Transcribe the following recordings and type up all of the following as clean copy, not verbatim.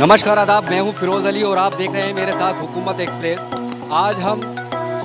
नमस्कार आदाब, मैं हूं फिरोज अली और आप देख रहे हैं मेरे साथ हुकूमत एक्सप्रेस। आज हम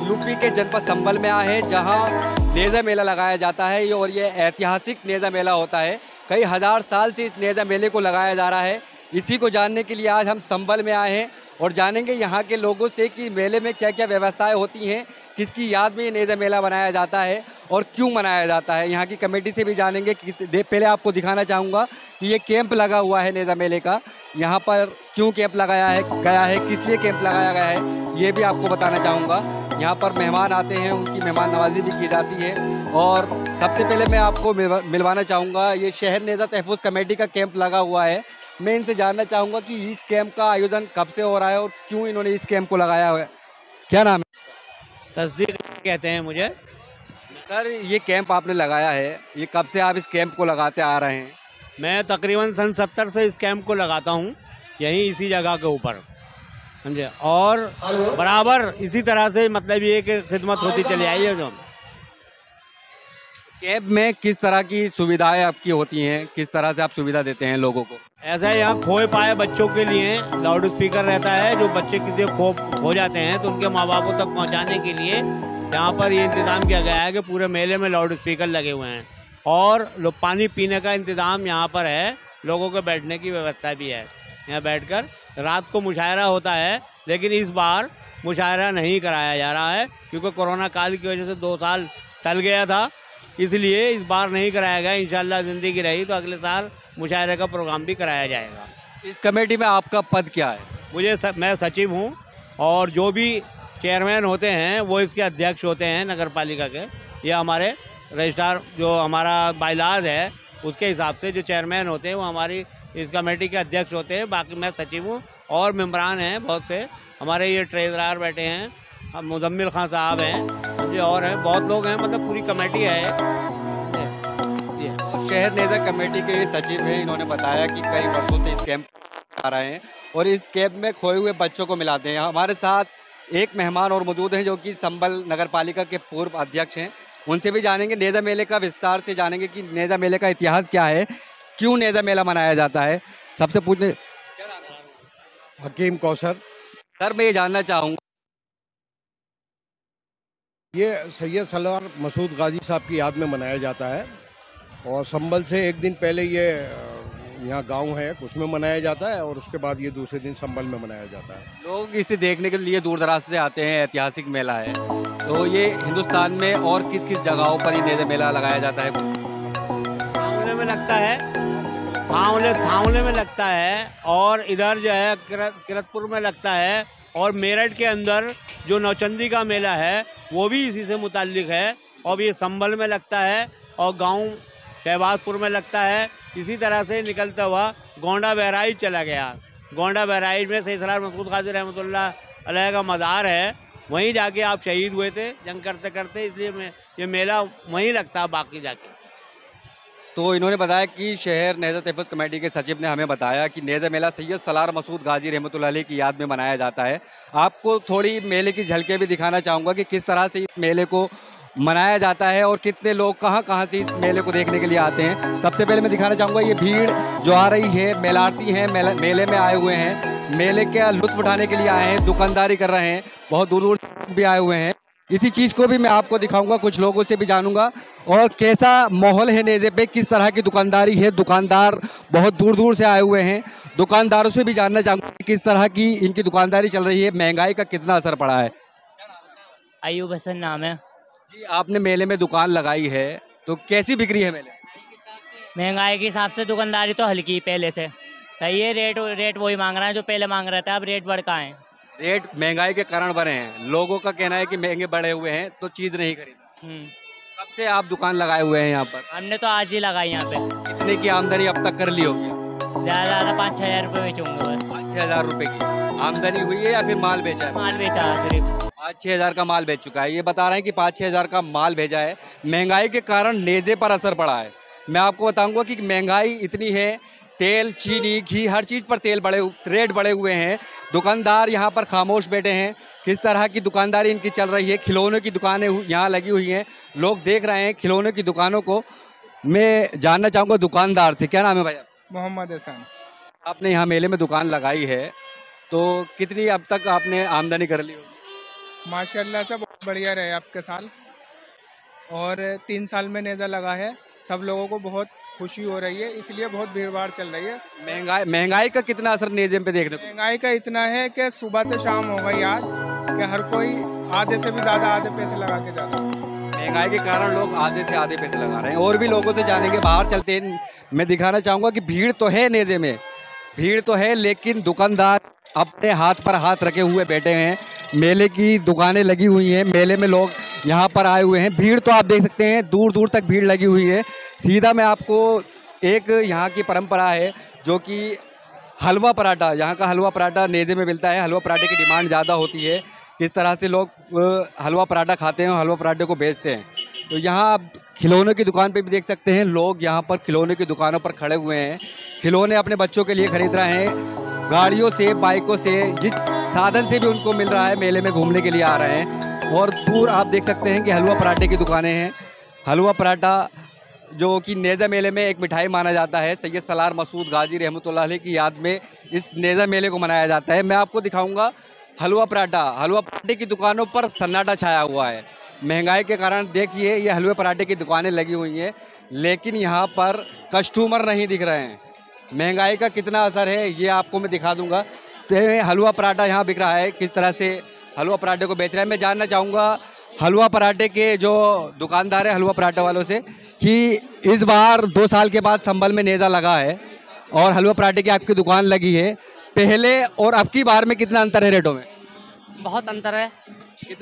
यूपी के जनपद संभल में आए हैं जहां नेज़ा मेला लगाया जाता है और ये ऐतिहासिक नेज़ा मेला होता है। कई हज़ार साल से इस नेज़ा मेले को लगाया जा रहा है। इसी को जानने के लिए आज हम संभल में आए हैं और जानेंगे यहाँ के लोगों से कि मेले में क्या क्या व्यवस्थाएं होती हैं, किसकी याद में ये नेज़ा मेला बनाया जाता है और क्यों मनाया जाता है। यहाँ की कमेटी से भी जानेंगे कि पहले आपको दिखाना चाहूँगा कि ये कैंप लगा हुआ है नेज़ा मेले का। यहाँ पर क्यों कैंप लगाया है गया है, किस लिए कैंप लगाया गया है, ये भी आपको बताना चाहूँगा। यहाँ पर मेहमान आते हैं, उनकी मेहमान नवाजी भी की जाती है। और सबसे पहले मैं आपको मिलवाना चाहूँगा, ये शहर नेज़ा तहफ़्फ़ुज़ कमेटी का कैंप लगा हुआ है। मैं इनसे जानना चाहूँगा कि इस कैंप का आयोजन कब से हो रहा है और क्यों इन्होंने इस कैंप को लगाया हुआ है। क्या नाम है? तस्दीक कहते हैं मुझे। सर, ये कैंप आपने लगाया है, ये कब से आप इस कैंप को लगाते आ रहे हैं? मैं तकरीबन सन 70 से इस कैंप को लगाता हूँ, यहीं इसी जगह के ऊपर, समझे। और बराबर इसी तरह से मतलब ये कि खिदमत होती चली आई है। जो कैंप में किस तरह की सुविधाएं आपकी होती हैं, किस तरह से आप सुविधा देते हैं लोगों को? ऐसा है, यहाँ खोए पाए बच्चों के लिए लाउड स्पीकर रहता है। जो बच्चे किसी खो जाते हैं तो उनके माँ बापों तक पहुँचाने के लिए यहाँ पर ये इंतज़ाम किया गया है कि पूरे मेले में लाउड स्पीकर लगे हुए हैं। और पानी पीने का इंतज़ाम यहाँ पर है, लोगों के बैठने की व्यवस्था भी है। यहाँ बैठकर रात को मुशायरा होता है, लेकिन इस बार मुशायरा नहीं कराया जा रहा है क्योंकि कोरोना काल की वजह से 2 साल टल गया था, इसलिए इस बार नहीं कराया गया। इंशाल्लाह ज़िंदगी रही तो अगले साल मुशायरे का प्रोग्राम भी कराया जाएगा। इस कमेटी में आपका पद क्या है? मैं सचिव हूँ और जो भी चेयरमैन होते हैं वो इसके अध्यक्ष होते हैं नगर पालिका के। ये हमारे रजिस्ट्रार जो हमारा बाइलाज है उसके हिसाब से जो चेयरमैन होते हैं वो हमारी इस कमेटी के अध्यक्ष होते हैं। बाकी मैं सचिव हूँ और मेम्बरान हैं बहुत से, हमारे ये ट्रेजरार बैठे हैं, हम मुजम्मिल खान साहब हैं, जो और हैं, बहुत लोग हैं, मतलब पूरी कमेटी है ये। शहर नेज़ा कमेटी के सचिव हैं, इन्होंने बताया कि कई वर्षों से इस कैंप आ रहे हैं और इस कैंप में खोए हुए बच्चों को मिलाते हैं। हमारे साथ एक मेहमान और मौजूद हैं जो कि संभल नगर पालिका के पूर्व अध्यक्ष हैं। उनसे भी जानेंगे, नेज़ा मेले का विस्तार से जानेंगे कि नेज़ा मेले का इतिहास क्या है, क्यों नेज़ा मेला मनाया जाता है। सबसे पूछने हकीम कौसर। सर, मैं ये जानना चाहूँगा, ये सैयद सलार मसूद गाजी साहब की याद में मनाया जाता है और संभल से एक दिन पहले ये यहाँ गांव है उसमें मनाया जाता है और उसके बाद ये दूसरे दिन संभल में मनाया जाता है। लोग इसे देखने के लिए दूर दराज से आते हैं, ऐतिहासिक मेला है। तो ये हिंदुस्तान में और किस किस जगहों पर ये नेज़ा मेला लगाया जाता है? थावले में लगता है, थावले में लगता है, और इधर जो है किरतपुर में लगता है, और मेरठ के अंदर जो नौचंदी का मेला है वो भी इसी से मुताल्लिक है। और ये संभल में लगता है और गांव शहबाजपुर में लगता है। इसी तरह से निकलता हुआ गोंडा बहराइच चला गया। गोंडा बहराइच में सैयद सलार मसूद गाजी रहमतुल्लाह अलैह का मज़ार है, वहीं जाके आप शहीद हुए थे जंग करते करते, इसलिए ये मेला वहीं लगता है बाकी जाके। तो इन्होंने बताया कि शहर नेज़ा तहफ़्फ़ुज़ कमेटी के सचिव ने हमें बताया कि नेज़ा मेला सैयद सलार मसूद गाजी रहमतुल्लाह अलैह की याद में मनाया जाता है। आपको थोड़ी मेले की झलकें भी दिखाना चाहूँगा कि किस तरह से इस मेले को मनाया जाता है और कितने लोग कहाँ से इस मेले को देखने के लिए आते हैं। सबसे पहले मैं दिखाना चाहूँगा ये भीड़ जो आ रही है, मेलार्थी हैं, मेले में आए हुए हैं, मेले का लुत्फ़ उठाने के लिए आए हैं, दुकानदारी कर रहे हैं, बहुत दूर दूर भी आए हुए हैं। इसी चीज़ को भी मैं आपको दिखाऊंगा, कुछ लोगों से भी जानूंगा और कैसा माहौल है नेज़े पे, किस तरह की दुकानदारी है। दुकानदार बहुत दूर दूर से आए हुए हैं, दुकानदारों से भी जानना चाहूँगा किस तरह की इनकी दुकानदारी चल रही है, महंगाई का कितना असर पड़ा है। अयूब हसन नाम है जी, आपने मेले में दुकान लगाई है तो कैसी बिक्री है मेले? महंगाई के हिसाब से दुकानदारी तो हल्की पहले से सही है। रेट वही मांग रहा है जो पहले मांग रहा था, अब रेट बढ़ का है। रेट महंगाई के कारण बढ़े हैं, लोगों का कहना है कि महंगे बढ़े हुए हैं तो चीज़ नहीं खरीदी। कब से आप दुकान लगाए हुए हैं यहाँ पर? हमने तो आज ही लगाई यहाँ पे। कितने की आमदनी अब तक कर ली होगी? ज़्यादा 5-6 हज़ार रुपये बेचूंगा बस। 5-6 हज़ार रुपये की आमदनी हुई है या फिर माल बेचा है? माल बेचा सिर्फ 5-6 हज़ार का माल बेच चुका है। ये बता रहे हैं कि 5-6 हज़ार का माल भेजा है। महंगाई के कारण नेज़े पर असर पड़ा है। मैं आपको बताऊंगा कि महंगाई इतनी है, तेल, चीनी, घी, हर चीज़ पर रेट बढ़े हुए हैं। दुकानदार यहाँ पर खामोश बैठे हैं। किस तरह की दुकानदारी इनकी चल रही है, खिलौनों की दुकानें यहाँ लगी हुई हैं, लोग देख रहे हैं खिलौनों की दुकानों को। मैं जानना चाहूँगा दुकानदार से, क्या नाम है भैया? मोहम्मद हसन। आपने यहाँ मेले में दुकान लगाई है, तो कितनी अब तक आपने आमदनी कर ली होगी? माशाल्लाह से बहुत बढ़िया रहे आपके साल, और 3 साल में नेज़ा लगा है। सब लोगों को बहुत खुशी हो रही है, इसलिए बहुत भीड़ भाड़ चल रही है। महंगाई का कितना असर नेज़े पे देखने को? महंगाई का इतना है कि सुबह से शाम हो गई आज कि हर कोई आधे से भी ज़्यादा आधे पैसे लगा के जाता है। महंगाई के कारण लोग आधे से आधे पैसे लगा रहे हैं। और भी लोगों से जानेंगे, बाहर चलते हैं। मैं दिखाना चाहूँगा कि भीड़ तो है नेज़े में, भीड़ तो है, लेकिन दुकानदार अपने हाथ पर हाथ रखे हुए बैठे हैं। मेले की दुकानें लगी हुई हैं, मेले में लोग यहाँ पर आए हुए हैं। भीड़ तो आप देख सकते हैं, दूर दूर तक भीड़ लगी हुई है। सीधा मैं आपको एक यहाँ की परंपरा है जो कि हलवा पराठा, यहाँ का हलवा पराठा नेज़े में मिलता है। हलवा पराठे की डिमांड ज़्यादा होती है, किस तरह से लोग हलवा पराठा खाते हैं और हलवा पराठे को बेचते हैं। तो यहाँ आप खिलौनों की दुकान पे भी देख सकते हैं, लोग यहाँ पर खिलौने की दुकानों पर खड़े हुए हैं। खिलौने अपने बच्चों के लिए खरीद रहे हैं, गाड़ियों से, बाइकों से, जिस साधन से भी उनको मिल रहा है, मेले में घूमने के लिए आ रहे हैं। और दूर आप देख सकते हैं कि हलवा पराठे की दुकानें हैं। हलवा पराठा जो कि नेज़ा मेले में एक मिठाई माना जाता है। सैयद सलार मसूद गाजी रहमतुल्लाह अलैह की याद में इस नेज़ा मेले को मनाया जाता है। मैं आपको दिखाऊंगा हलवा पराठे की दुकानों पर सन्नाटा छाया हुआ है। महंगाई के कारण देखिए ये हलवे पराठे की दुकानें लगी हुई हैं, लेकिन यहाँ पर कस्टमर नहीं दिख रहे हैं। महंगाई का कितना असर है ये आपको मैं दिखा दूंगा। तो हलवा पराठा यहाँ बिक रहा है, किस तरह से हलवा पराठे को बेच रहे हैं। मैं जानना चाहूँगा हलवा पराठे के जो दुकानदार हैं, हलवा पराठे वालों से, कि इस बार 2 साल के बाद संभल में नेज़ा लगा है और हलवा पराठे की आपकी दुकान लगी है, पहले और अब की बार में कितना अंतर है रेटों में? बहुत अंतर है।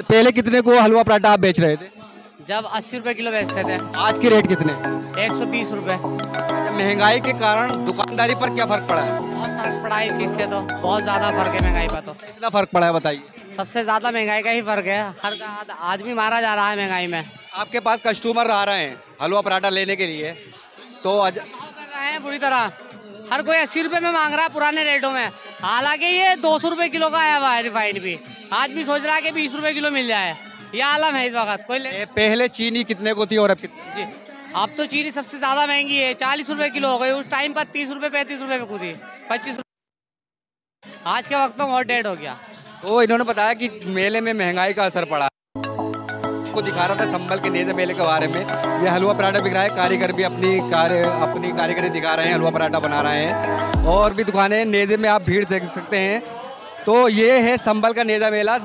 पहले कितने को हलवा पराठा आप बेच रहे थे? जब 80 रुपए किलो बेचते थे, आज के रेट कितने? 120 रुपए। महंगाई के कारण दुकानदारी पर क्या फर्क पड़ा है? बहुत फर्क पड़ा है इस चीज़ से, तो बहुत ज़्यादा फर्क है महंगाई पर। तो कितना फर्क पड़ा है बताइए? सबसे ज़्यादा महंगाई का ही फर्क है। हर आदमी मारा जा रहा है महंगाई में। आपके पास कस्टमर आ रहे हैं हलवा पराठा लेने के लिए, तो भाव कर रहे हैं बुरी तरह। हर कोई 80 रुपए में मांग रहा है पुराने रेटों में, हालांकि ये 200 रुपए किलो का आया हुआ है रिफाइंड भी। आज भी सोच रहा है कि 20 रुपए किलो मिल जाए, यह आलम है इस वक्त। पहले चीनी कितने को थी और अब कितनी? जी, अब तो चीनी सबसे ज़्यादा महंगी है, 40 रुपए किलो हो गई। उस टाइम पर 30 रुपए 35 रुपए में कूदी, 25 रुपए। आज के वक्त में और डेढ़ हो गया। तो इन्होंने बताया कि मेले में महंगाई का असर पड़ा। को दिखा रहा था संभल के नेज़ा मेले के बारे में। ये हलवा पराठा बिक रहा है, कारीगर भी अपनी कारीगरी दिखा रहे हैं, हलवा पराठा बना रहे हैं। और भी दुकानें नेज़े में आप भीड़ देख सकते हैं। तो ये है संभल का नेज़ा मेला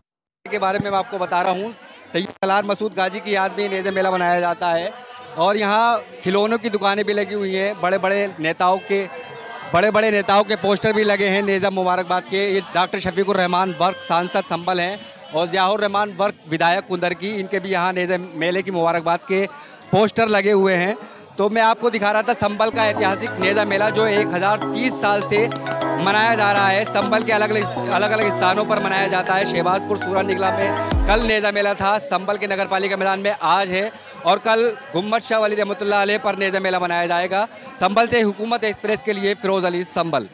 के बारे में मैं आपको बता रहा हूँ। सैयद सलार मसूद गाजी की याद में नेज़ा मेला बनाया जाता है। और यहाँ खिलौनों की दुकानें भी लगी हुई हैं, बड़े बड़े नेताओं के पोस्टर भी लगे हैं नेज़ा मुबारकबाद के। ये डॉक्टर शफीकुर रहमान वर्क सांसद संभल हैं और ज़ियाउर रहमान वर्क विधायक कुंदर की, इनके भी यहाँ नेज़ा मेले की मुबारकबाद के पोस्टर लगे हुए हैं। तो मैं आपको दिखा रहा था संभल का ऐतिहासिक नेज़ा मेला जो 1030 साल से मनाया जा रहा है। संभल के अलग अलग स्थानों पर मनाया जाता है। शहबाजपुर सूरन निगला में कल नेज़ा मेला था, संभल के नगर पालिका मैदान में आज है, और कल गुम्मद शाह वली रहमतुल्लाह अलैह पर नेज़ा मेला मनाया जाएगा। संभल से हुकूमत एक्सप्रेस के लिए फिरोज़ अली, संभल।